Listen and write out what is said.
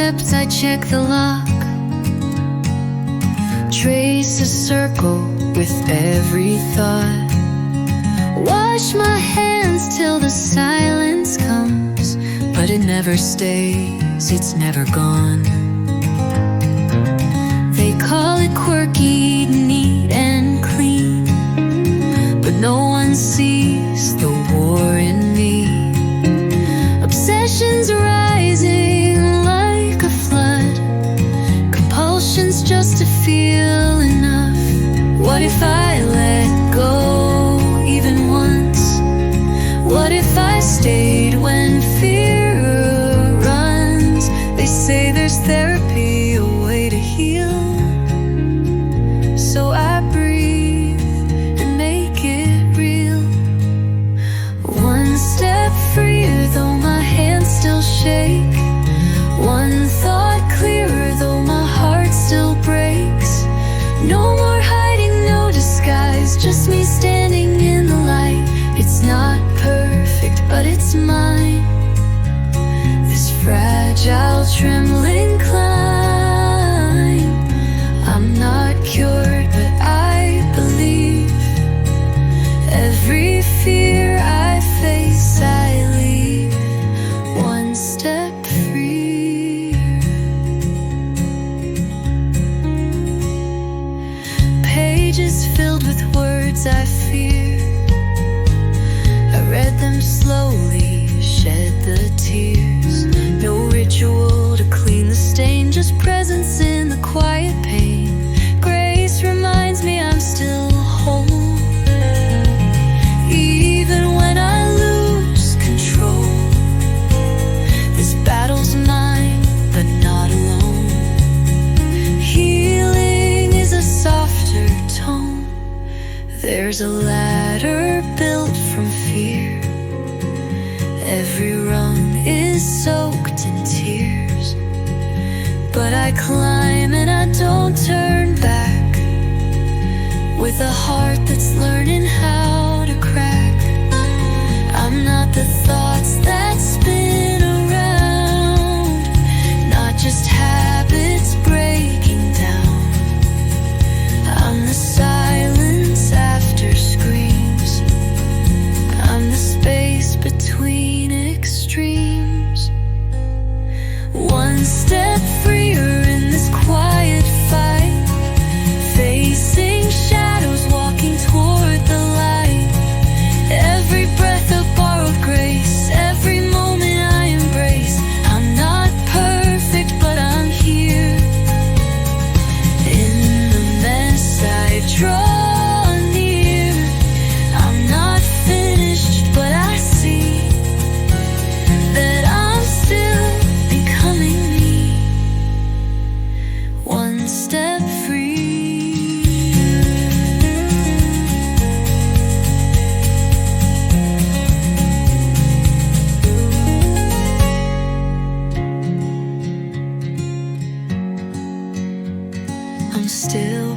steps, I check the lock. Trace a circle with every thought. Wash my hands till the silence comes, but it never stays, it's never gone. They call it quirky, neat and clean, but no one sees the war in me. Obsessions rising like a flood, compulsions just to feel enough. What if I let go even once? What if I stayed when fear runs? They say there's therapy, a way to heal. So I breathe and make it real. One step freer, though my hands still shake. One thought clearer, though my heart still breaks. No more hiding, no disguise, just me standing in the light. It's not perfect, but it's mine. This fragile, trembling climb. I'm not cured, but I believe. Every fear I face, I leave one step free. Pages filled with words I fear. I read them slowly, shed the tears. No ritual to clean the stain, just presence in the quiet pain. Grace reminds me I'm still whole, even when I lose control. This battle's mine, but not alone. Healing is a softer tone. There's a ladder built from fear. Every rung is soaked in tears, but I climb and I don't turn back. With a heart that's learning how to crack. I'm not the thoughts that spin around, not just habits breaking down. I'm the silence after screams. I'm the space between extremes. One step freer in this quiet fight, facing shadows, walking toward the light. Every breath a borrowed grace, every moment I embrace. I'm not perfect, but I'm here. In the mess I draw near. I'm not finished, but I see that I'm still becoming me. One step free. I'm still